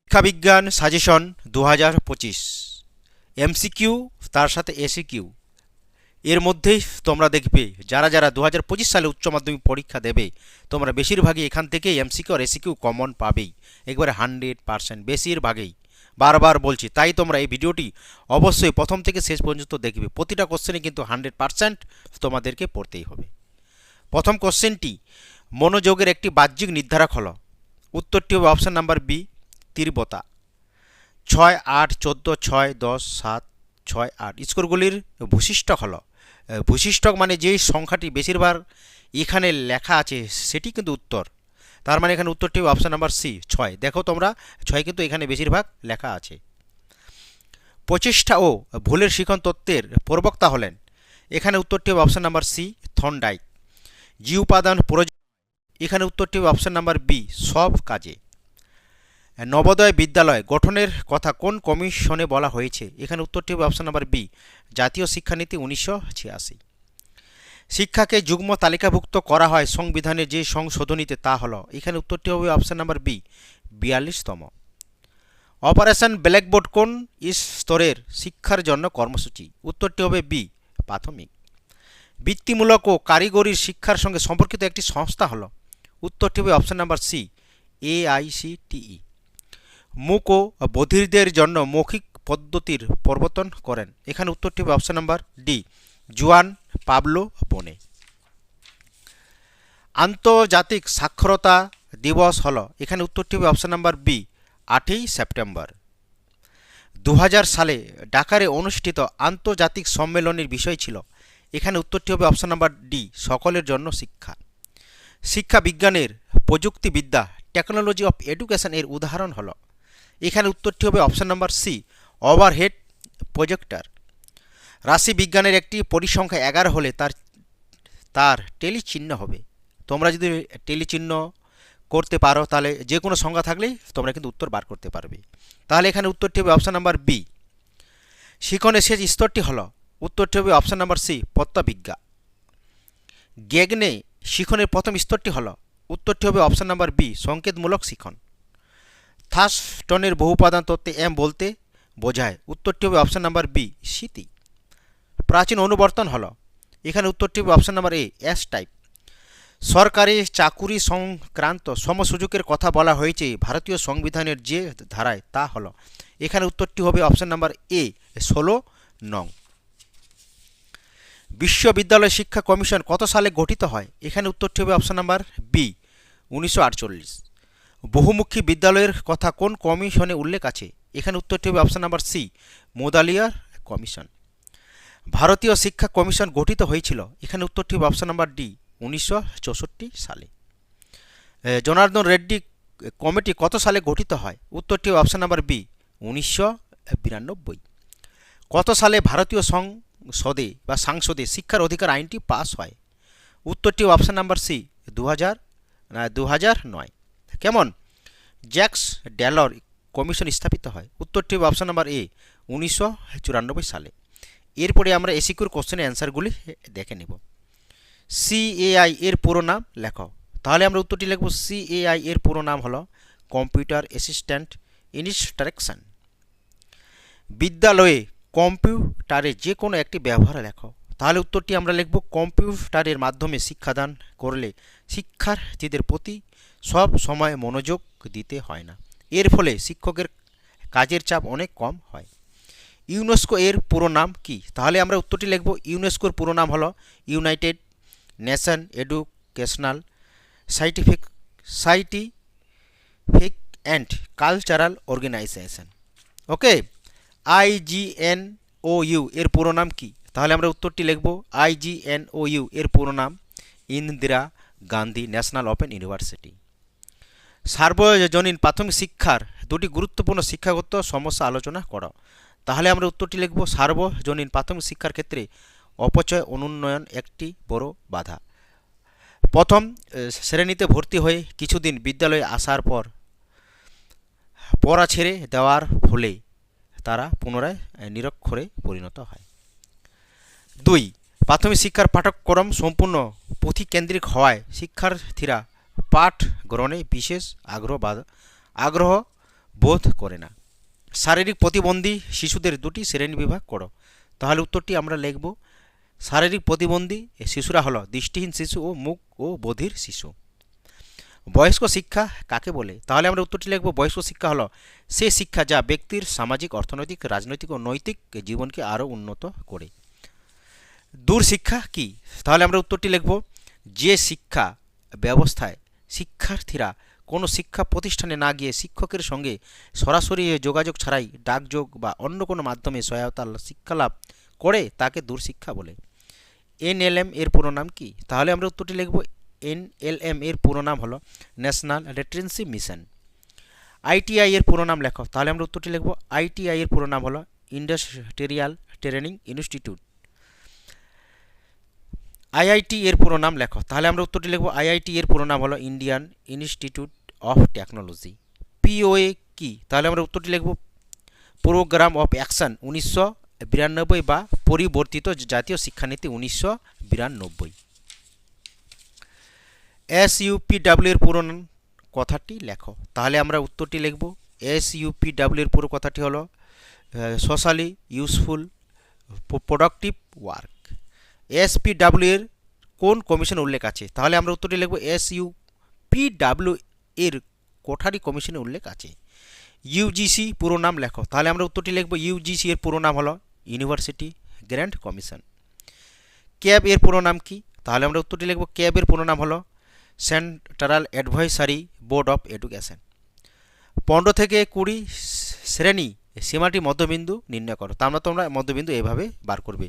শিক্ষাবিজ্ঞান suggestion 2025 MCQ তার সাথে SCQ এর মধ্যেই তোমরা দেখবে যারা যারা 2025 সালে উচ্চ মাধ্যমিক পরীক্ষা দেবে তোমরা বেশিরভাগই এখান থেকে এমসিকিউ আর এসিকিউ কমন পাবেই, একবারে 100% বেশিরভাগই। বারবার বলছি, তাই তোমরা এই ভিডিওটি অবশ্যই প্রথম থেকে শেষ পর্যন্ত দেখবে। প্রতিটা কোশ্চেনে কিন্তু 100% তোমাদেরকে পড়তেই হবে। প্রথম কোশ্চেনটি, মনোযোগের একটি বাহ্যিক নির্ধারক হলো। উত্তরটি হবে অপশন নাম্বার বি, তীব্রতা। 6, 8, 14, 6, 10, 7, 6, 8 স্কোরগুলির ভূশিষ্ঠক হলো। ভূশিষ্ঠক মানে যেই সংখ্যাটি বেশিরভাগ এখানে লেখা আছে সেটি কিন্তু উত্তর। তার মানে এখানে উত্তরটি হবে অপশন নাম্বার সি, 6। দেখো তোমরা 6 কিন্তু এখানে বেশিরভাগ লেখা আছে। প্রচেষ্টা ও ভুলের শিখন তত্ত্বের প্রবক্তা হলেন। এখানে উত্তরটি হবে অপশন নাম্বার সি, থর্নডাইক। জি উপাদান প্রয়োজন, এখানে উত্তরটি হবে অপশন নাম্বার বি, সব কাজে। নবোদয় বিদ্যালয় গঠনের কথা কোন কমিশনে বলা হয়েছে? এখানে উত্তরটি হবে অপশন নাম্বার বি, জাতীয় শিক্ষানীতি 1986। শিক্ষাকে যুগ্ম তালিকাভুক্ত করা হয় সংবিধানের যে সংশোধনীতে, তা হলো। এখানে উত্তরটি হবে অপশন নাম্বার বি, 42তম। অপারেশন ব্ল্যাকবোর্ড কোন স্তরের শিক্ষার জন্য কর্মসূচি? উত্তরটি হবে বি, প্রাথমিক। বৃত্তিমূলক ও কারিগরি শিক্ষার সঙ্গে সম্পর্কিত একটি সংস্থা হলো। উত্তরটি হবে অপশন নাম্বার সি, AICTE। মূক ও বধিরদের জন্য মৌখিক পদ্ধতির প্রবর্তন করেন। এখানে উত্তরটি হবে অপশন নাম্বার ডি, জুয়ান পাবলো বোনে। আন্তর্জাতিক সাক্ষরতা দিবস হলো। এখানে উত্তরটি হবে অপশন নাম্বার বি, 8ই সেপ্টেম্বর। 2000 সালে ঢাকারে অনুষ্ঠিত আন্তর্জাতিক সম্মেলনের বিষয় ছিল। এখানে উত্তরটি হবে অপশন নাম্বার ডি, সকলের জন্য শিক্ষা। শিক্ষা বিজ্ঞানের প্রযুক্তিবিদ্যা, টেকনোলজি অফ এডুকেশন এর উদাহরণ হলো। এখানে উত্তরটি হবে option number C, overhead projector. রাশি বিজ্ঞানের একটি পরিসংখ্যা 11 হলে তার টেলি চিহ্ন হবে। তোমরা যদি টেলি চিহ্ন করতে পারো তাহলে যে কোনো সংখ্যা থাকলেই তোমরা কিন্তু উত্তর বার করতে পারবে। তাহলে এখানে উত্তরটি হবে অপশন নাম্বার বি। শিখনের শেষ স্তরটি হলো। উত্তরটি হবে অপশন নাম্বার সি, পত্রবিজ্ঞা। গেগনে শিখনের প্রথম স্তরটি হলো। উত্তরটি হবে অপশন নাম্বার বি, সংকেতমূলক শিখন। থার্স্টনের বহুপাদান তত্ত্বে এম বলতে বোঝায়। উত্তরটি হবে অপশন নাম্বার বি, স্মৃতি। প্রাচীন অনুবর্তন হলো। এখানে উত্তরটি হবে option number A, S type. সরকারি চাকুরি সংক্রান্ত সমসুযোগের কথা বলা হয়েছে ভারতীয় সংবিধানের যে ধারায়, তা হলো। এখানে উত্তরটি হবে অপশন নাম্বার এ, 16 নং। বিশ্ববিদ্যালয় শিক্ষা কমিশন কত সালে গঠিত হয়? এখানে উত্তরটি হবে অপশন নাম্বার বি, 1948। বহুমুখী বিদ্যালয়ের কথা কোন কমিশনে উল্লেখ আছে? এখানে উত্তরটি হবে option number C, Mudaliar commission. ভারতীয় শিক্ষা কমিশন গঠিত হয়েছিল। এখানে উত্তরটি হবে অপশন নাম্বার ডি, 1964 সালে। জনার্দন রেড্ডি কমিটি কত সালে গঠিত হয়? উত্তরটি হবে অপশন নাম্বার বি, 1992। কত সালে ভারতীয় সংসদে শিক্ষার অধিকার আইনটি পাস হয়? উত্তরটি অপশন নাম্বার সি, 2009। কেমন জ্যাক্স ডেলর কমিশন স্থাপিত হয়? উত্তরটি হবে অপশন নাম্বার এ, 1994 সালে। এরপরে আমরা এসিকিউর কোশ্চেনের অ্যান্সারগুলি দেখে নেব। CAI এর পুরো নাম লেখো। তাহলে আমরা উত্তরটি লিখব, CAI এর পুরো নাম হলো কম্পিউটার অ্যাসিস্ট্যান্ট ইনস্ট্রাকশন। বিদ্যালয়ে কম্পিউটারে যে কোনো একটি ব্যবহার লেখো। তাহলে উত্তরটি আমরা লিখব, কম্পিউটারের মাধ্যমে শিক্ষাদান করলে শিক্ষার্থীদের প্রতি সব সময় মনোযোগ দিতে হয় না। এর ফলে শিক্ষকের কাজের চাপ অনেক কম হয়। ইউনেস্কো এর পুরো নাম কি? তাহলে আমরা উত্তরটি লিখব, ইউনেস্কোর পুরো নাম হলো United Nation Educational Scientific and Cultural Organization. Okay. IGNOU এর পুরো নাম কি? তাহলে আমরা উত্তরটি লিখব, IGNOU এর পুরো নাম Indira Gandhi national open university. সার্বজনীন প্রাথমিক শিক্ষার দুটি গুরুত্বপূর্ণ শিক্ষাগত সমস্যা আলোচনা করো। তাহলে আমরা উত্তরটি লিখব, সার্বজনীন প্রাথমিক শিক্ষার ক্ষেত্রে অপচয় অনুন্নয়ন একটি বড় বাধা। প্রথম শ্রেণীতে ভর্তি হয়ে কিছুদিন বিদ্যালয়ে আসার পর পড়া ছেড়ে দেওয়ার ফলে তারা পুনরায় নিরক্ষরে পরিণত হয়। 2, প্রাথমিক শিক্ষার পাঠ্যক্রম সম্পূর্ণ পুঁথিকেন্দ্রিক হওয়ায় শিক্ষার্থীরা পাঠ গ্রহণে বিশেষ আগ্রহ বোধ করে না। শারীরিক প্রতিবন্ধী শিশুদের দুটি শ্রেণী বিভাগ করো। তাহলে উত্তরটি আমরা লিখব শারীরিক প্রতিবন্ধী শিশুরা হলো দৃষ্টিহীন শিশু ও মুখ ও বধির শিশু। বয়স্ক শিক্ষা কাকে বলে? তাহলে আমরা উত্তরটি লিখব বয়স্ক শিক্ষা হলো সে শিক্ষা যা ব্যক্তির সামাজিক, অর্থনৈতিক, রাজনৈতিক ও নৈতিক জীবনকে আরও উন্নত করে। দূর শিক্ষা কি? তাহলে আমরা উত্তরটি লিখব যে শিক্ষা ব্যবস্থায় শিক্ষার্থীরা কোনো শিক্ষা প্রতিষ্ঠানে না গিয়ে শিক্ষকের সঙ্গে সরাসরি যোগাযোগ ছাড়াই ডাকযোগ বা অন্য কোনো মাধ্যমে সহায়তা শিক্ষালাভ করে তাকে দূর শিক্ষা বলে। এনএলএম এর পুরো নাম কি? তাহলে আমরা উত্তরটি লিখব এনএলএম এর পুরো নাম হলো ন্যাশনাল লিটারেসি মিশন। আইটিআই এর পুরো নাম লেখো। তাহলে আমরা উত্তরটি লিখব আইটিআই এর পুরো নাম হলো ইন্ডাস্ট্রিয়াল ট্রেনিং ইনস্টিটিউট। আইআইটি এর পুরো নাম লেখো। তাহলে আমরা উত্তরটি লিখব আইআইটি এর পুরো নাম হলো Indian institute of technology. POA কি? তাহলে আমরা উত্তরটি লিখব প্রোগ্রাম অফ অ্যাকশন 1992 বা পরিবর্তিত জাতীয় শিক্ষানীতি 1992। এসইউপিডব্লিউ এর পুরো কথাটি লেখো। তাহলে আমরা উত্তরটি লিখব এসইউপিডব্লিউ এর পুরো কথাটি হলো সোশ্যালি ইউজফুল প্রোডাক্টিভ ওয়ার্ক। এসপিডব্লিউ এর কোন কমিশন উল্লেখ আছে? তাহলে আমরা উত্তরটি লিখব এসইউপিডব্লিউ এর কোঠারি কমিশনের উল্লেখ আছে। ইউজিসি পুরো নাম লেখো। তাহলে আমরা উত্তরটি লিখব ইউজিসি এর পুরো নাম হলো ইউনিভার্সিটি গ্র্যান্ড কমিশন। ক্যাব এর পুরো নাম কি? তাহলে আমরা উত্তরটি লিখব ক্যাব এর পুরো নাম হলো central advisory board of education. 15 থেকে 20 শ্রেণী সীমাটি মধ্যবিন্দু নির্ণয় করো। তা আমরা তোমরা মধ্যবিন্দু এভাবে বার করবে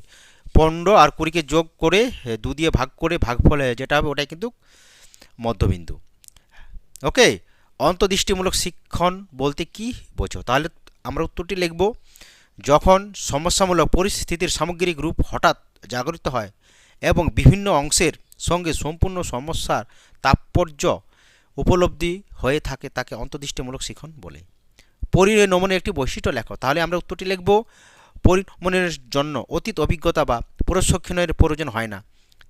15 আর 20কে যোগ করে 2 দিয়ে ভাগ করে ভাগফল যেটা হবে ওটাই কিন্তু মধ্যবিন্দু। ওকে, অন্তর্দৃষ্টিমূলক শিক্ষণ বলতে কি বোঝো? তাহলে আমরা উত্তরটি লিখব যখন সমস্যামূলক পরিস্থিতির সামগ্রিক রূপ হঠাৎ জাগরিত হয় এবং বিভিন্ন অংশের সঙ্গে সম্পূর্ণ সমস্যার তাৎপর্য উপলব্ধি হয়ে থাকে তাকে অন্তর্দৃষ্টিমূলক শিক্ষণ বলে। পরিণমনের একটি বৈশিষ্ট্য লেখো। তাহলে আমরা উত্তরটি লিখব পরিণমনের জন্য অতীত অভিজ্ঞতা বা প্রশিক্ষণের প্রয়োজন হয় না,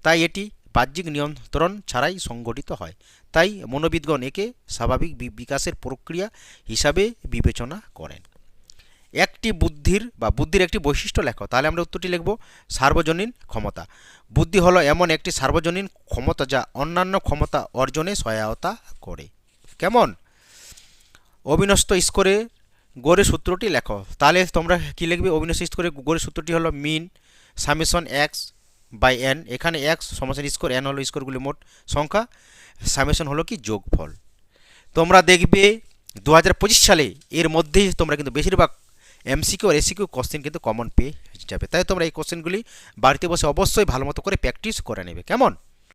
তাই এটি বাহ্যিক নিয়ন্ত্রণ ছাড়াই সংঘটিত হয়। তাই মনোবিদগণ একে স্বাভাবিক বিকাশের প্রক্রিয়া হিসাবে বিবেচনা করেন। একটি বুদ্ধির একটি বৈশিষ্ট্য লেখো। তাহলে আমরা উত্তরটি লিখব সার্বজনীন ক্ষমতা। বুদ্ধি হলো এমন একটি সার্বজনীন ক্ষমতা যা অন্যান্য ক্ষমতা অর্জনে সহায়তা করে। কেমন? অবিনস্ত স্কোরে গড়ের সূত্রটি লেখো। তাহলে তোমরা কি লিখবে? অবিনস্ত স্কোরে গড়ের সূত্রটি হলো মিন সামেশন এক্স বাই এন। এখানে এক্স সমাসন স্কোর, এন হলো স্কোরগুলি মোট সংখ্যা, সামেশন হলো কি যোগফল। তোমরা দেখবে 2025 সালে এর মধ্যেই তোমরা কিন্তু বেশিরভাগ এমসিকিউ আর এসিকিউ কোশ্চেন কিন্তু কমন পেয়ে যাবে। তাই তোমরা এই কোশ্চেনগুলি বাড়িতে বসে অবশ্যই ভালো মতো করে প্র্যাকটিস করে নেবে। কেমন?